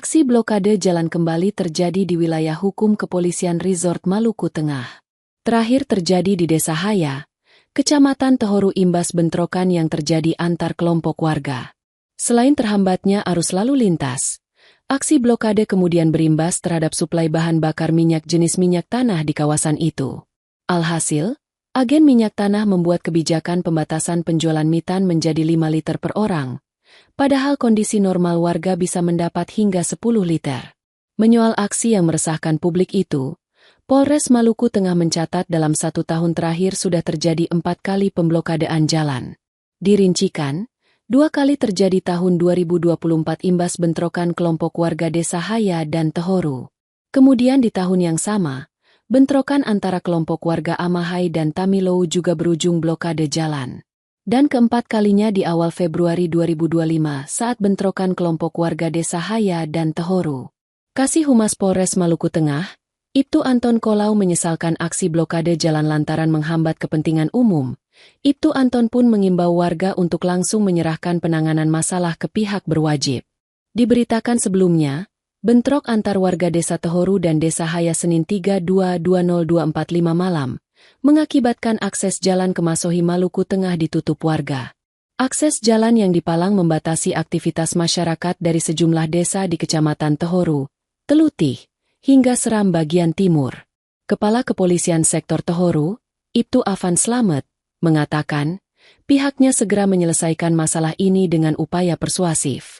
Aksi blokade jalan kembali terjadi di wilayah hukum Kepolisian Resort Maluku Tengah. Terakhir terjadi di Desa Haya, Kecamatan Tehoru imbas bentrokan yang terjadi antar kelompok warga. Selain terhambatnya arus lalu lintas, aksi blokade kemudian berimbas terhadap suplai bahan bakar minyak jenis minyak tanah di kawasan itu. Alhasil, agen minyak tanah membuat kebijakan pembatasan penjualan mitan menjadi 5 liter per orang. Padahal kondisi normal warga bisa mendapat hingga 10 liter. Menyoal aksi yang meresahkan publik itu, Polres Maluku Tengah mencatat dalam 1 tahun terakhir sudah terjadi 4 kali pemblokadaan jalan. Dirincikan, 2 kali terjadi tahun 2024 imbas bentrokan kelompok warga Desa Haya dan Tehoru. Kemudian di tahun yang sama, bentrokan antara kelompok warga Amahai dan Tamilou juga berujung blokade jalan. Dan keempat kalinya di awal Februari 2025 saat bentrokan kelompok warga Desa Haya dan Tehoru. Kasih Humas Polres Maluku Tengah, Ibtu Anton Kolau menyesalkan aksi blokade jalan lantaran menghambat kepentingan umum. Ibtu Anton pun mengimbau warga untuk langsung menyerahkan penanganan masalah ke pihak berwajib. Diberitakan sebelumnya, bentrok antar warga Desa Tehoru dan Desa Haya Senin 3/2/2024 malam, mengakibatkan akses jalan ke Masohi Maluku Tengah ditutup warga. Akses jalan yang dipalang membatasi aktivitas masyarakat dari sejumlah desa di Kecamatan Tehoru, Telutih, hingga Seram bagian timur. Kepala Kepolisian Sektor Tehoru, Ibtu Afan Slamet, mengatakan, pihaknya segera menyelesaikan masalah ini dengan upaya persuasif.